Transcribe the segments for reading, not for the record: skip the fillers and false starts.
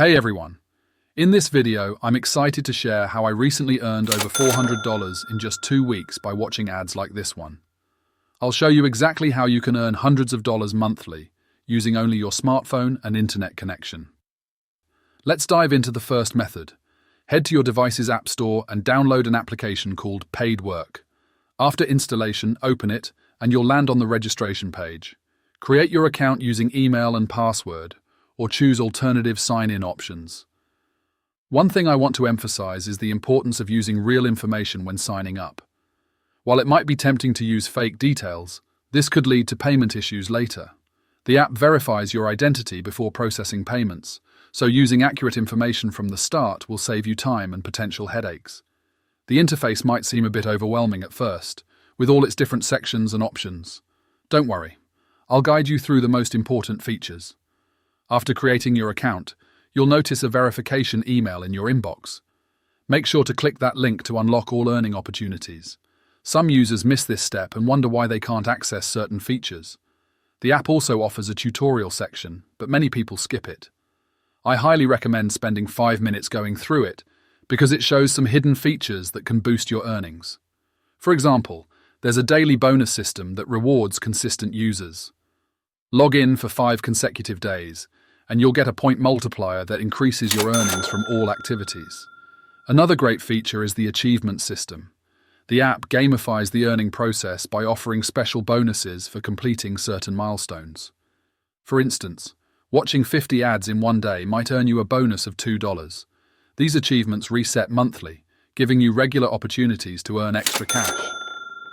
Hey everyone! In this video, I'm excited to share how I recently earned over $400 in just 2 weeks by watching ads like this one. I'll show you exactly how you can earn hundreds of dollars monthly using only your smartphone and internet connection. Let's dive into the first method. Head to your device's app store and download an application called Paid Work. After installation, open it and you'll land on the registration page. Create your account using email and password, or choose alternative sign-in options. One thing I want to emphasize is the importance of using real information when signing up. While it might be tempting to use fake details, this could lead to payment issues later. The app verifies your identity before processing payments, so using accurate information from the start will save you time and potential headaches. The interface might seem a bit overwhelming at first, with all its different sections and options. Don't worry, I'll guide you through the most important features. After creating your account, you'll notice a verification email in your inbox. Make sure to click that link to unlock all earning opportunities. Some users miss this step and wonder why they can't access certain features. The app also offers a tutorial section, but many people skip it. I highly recommend spending 5 minutes going through it because it shows some hidden features that can boost your earnings. For example, there's a daily bonus system that rewards consistent users. Log in for 5 consecutive days, and you'll get a point multiplier that increases your earnings from all activities. Another great feature is the achievement system. The app gamifies the earning process by offering special bonuses for completing certain milestones. For instance, watching 50 ads in one day might earn you a bonus of $2. These achievements reset monthly, giving you regular opportunities to earn extra cash.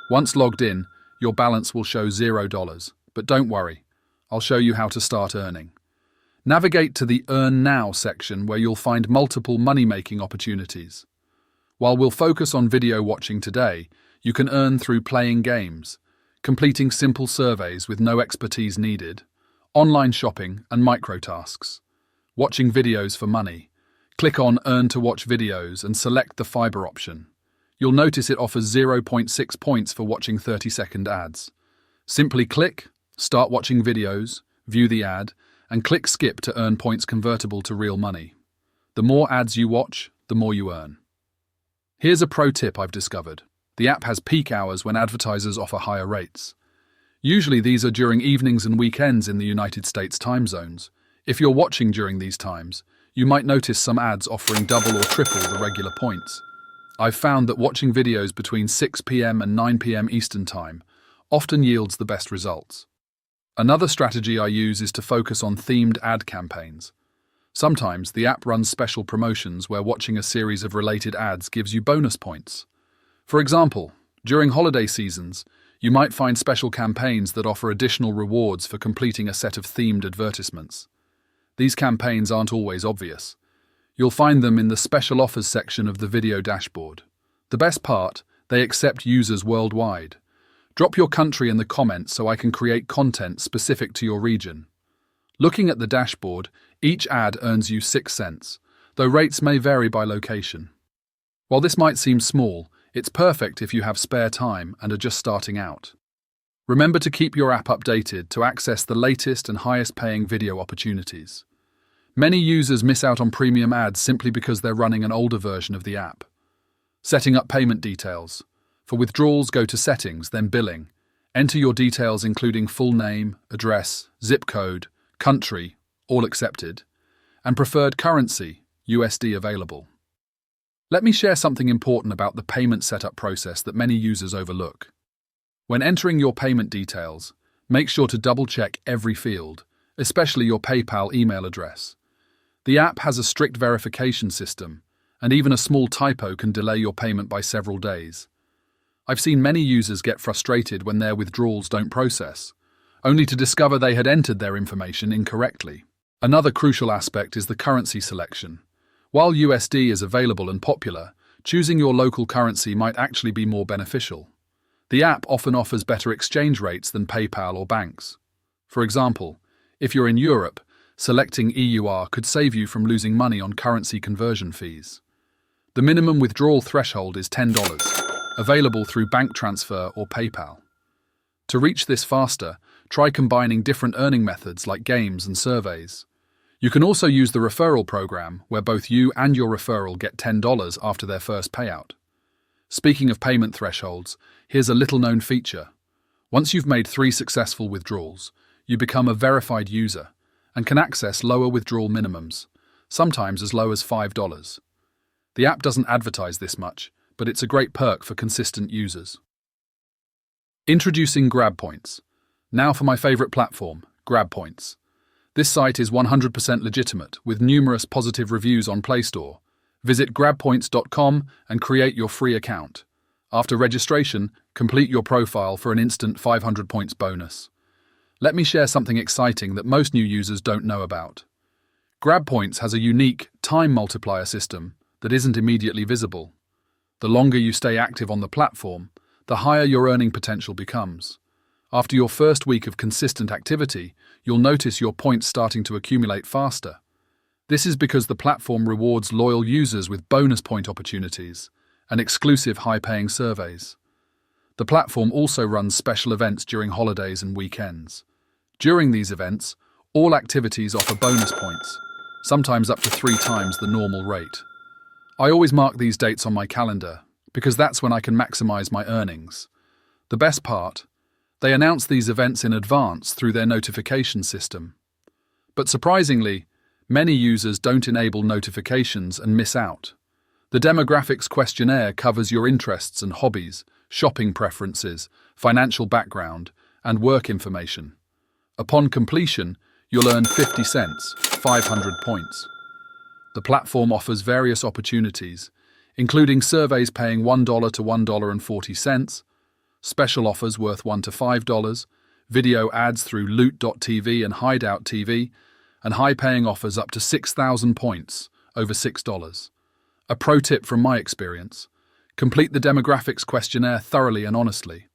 Once logged in, your balance will show $0, but don't worry, I'll show you how to start earning. Navigate to the Earn Now section where you'll find multiple money-making opportunities. While we'll focus on video watching today, you can earn through playing games, completing simple surveys with no expertise needed, online shopping and microtasks. Watching videos for money. Click on Earn to watch videos and select the fiber option. You'll notice it offers 0.6 points for watching 30-second ads. Simply click, start watching videos, view the ad, and click Skip to earn points convertible to real money. The more ads you watch, the more you earn. Here's a pro tip I've discovered. The app has peak hours when advertisers offer higher rates. Usually these are during evenings and weekends in the United States time zones. If you're watching during these times, you might notice some ads offering double or triple the regular points. I've found that watching videos between 6 p.m. and 9 p.m. Eastern Time often yields the best results. Another strategy I use is to focus on themed ad campaigns. Sometimes the app runs special promotions where watching a series of related ads gives you bonus points. For example, during holiday seasons, you might find special campaigns that offer additional rewards for completing a set of themed advertisements. These campaigns aren't always obvious. You'll find them in the special offers section of the video dashboard. The best part, they accept users worldwide. Drop your country in the comments so I can create content specific to your region. Looking at the dashboard, each ad earns you 6 cents, though rates may vary by location. While this might seem small, it's perfect if you have spare time and are just starting out. Remember to keep your app updated to access the latest and highest paying video opportunities. Many users miss out on premium ads simply because they're running an older version of the app. Setting up payment details. For withdrawals, go to Settings, then Billing. Enter your details including full name, address, zip code, country, all accepted, and preferred currency, USD available. Let me share something important about the payment setup process that many users overlook. When entering your payment details, make sure to double-check every field, especially your PayPal email address. The app has a strict verification system, and even a small typo can delay your payment by several days. I've seen many users get frustrated when their withdrawals don't process, only to discover they had entered their information incorrectly. Another crucial aspect is the currency selection. While USD is available and popular, choosing your local currency might actually be more beneficial. The app often offers better exchange rates than PayPal or banks. For example, if you're in Europe, selecting EUR could save you from losing money on currency conversion fees. The minimum withdrawal threshold is $10. Available through bank transfer or PayPal. To reach this faster, try combining different earning methods like games and surveys. You can also use the referral program, where both you and your referral get $10 after their first payout. Speaking of payment thresholds, here's a little-known feature. Once you've made 3 successful withdrawals, you become a verified user and can access lower withdrawal minimums, sometimes as low as $5. The app doesn't advertise this much, but it's a great perk for consistent users. Introducing GrabPoints. Now for my favorite platform, GrabPoints. This site is 100% legitimate, with numerous positive reviews on Play Store. Visit grabpoints.com and create your free account. After registration, complete your profile for an instant 500 points bonus. Let me share something exciting that most new users don't know about. GrabPoints has a unique time multiplier system that isn't immediately visible. The longer you stay active on the platform, the higher your earning potential becomes. After your first week of consistent activity, you'll notice your points starting to accumulate faster. This is because the platform rewards loyal users with bonus point opportunities and exclusive high-paying surveys. The platform also runs special events during holidays and weekends. During these events, all activities offer bonus points, sometimes up to 3 times the normal rate. I always mark these dates on my calendar because that's when I can maximize my earnings. The best part, they announce these events in advance through their notification system. But surprisingly, many users don't enable notifications and miss out. The demographics questionnaire covers your interests and hobbies, shopping preferences, financial background, and work information. Upon completion, you'll earn 50 cents, 500 points. The platform offers various opportunities, including surveys paying $1 to $1.40, special offers worth $1 to $5, video ads through Loot.tv and Hideout TV, and high-paying offers up to 6,000 points, over $6. A pro tip from my experience: complete the demographics questionnaire thoroughly and honestly.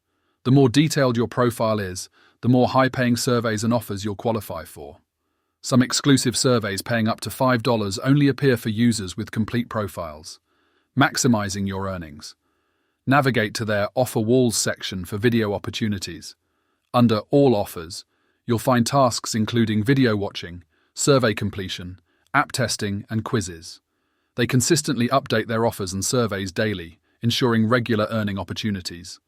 The more detailed your profile is, the more high-paying surveys and offers you'll qualify for. Some exclusive surveys paying up to $5 only appear for users with complete profiles. Maximizing your earnings. Navigate to their Offer Walls section for video opportunities. Under All Offers, you'll find tasks including video watching, survey completion, app testing, and quizzes. They consistently update their offers and surveys daily, ensuring regular earning opportunities.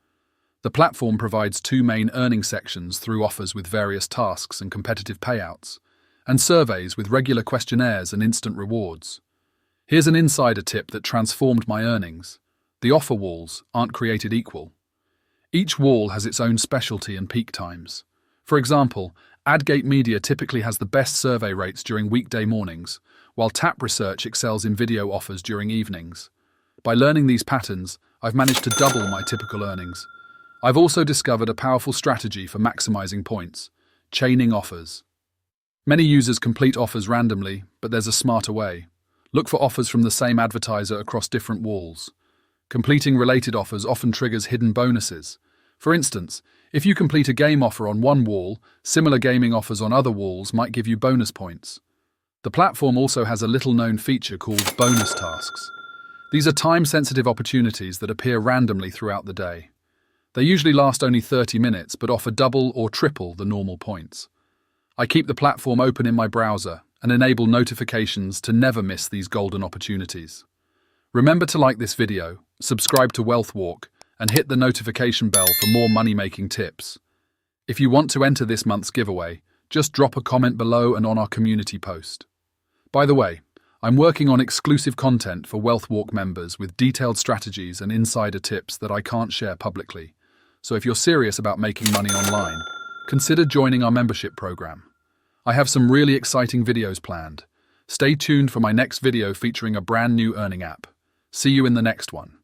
The platform provides 2 main earning sections through offers with various tasks and competitive payouts, and surveys with regular questionnaires and instant rewards. Here's an insider tip that transformed my earnings. The offer walls aren't created equal. Each wall has its own specialty and peak times. For example, AdGate Media typically has the best survey rates during weekday mornings, while Tap Research excels in video offers during evenings. By learning these patterns, I've managed to double my typical earnings. I've also discovered a powerful strategy for maximizing points: chaining offers. Many users complete offers randomly, but there's a smarter way. Look for offers from the same advertiser across different walls. Completing related offers often triggers hidden bonuses. For instance, if you complete a game offer on one wall, similar gaming offers on other walls might give you bonus points. The platform also has a little-known feature called bonus tasks. These are time-sensitive opportunities that appear randomly throughout the day. They usually last only 30 minutes but offer double or triple the normal points. I keep the platform open in my browser and enable notifications to never miss these golden opportunities. Remember to like this video, subscribe to WealthWalk, and hit the notification bell for more money-making tips. If you want to enter this month's giveaway, just drop a comment below and on our community post. By the way, I'm working on exclusive content for WealthWalk members with detailed strategies and insider tips that I can't share publicly. So if you're serious about making money online, consider joining our membership program. I have some really exciting videos planned. Stay tuned for my next video featuring a brand new earning app. See you in the next one.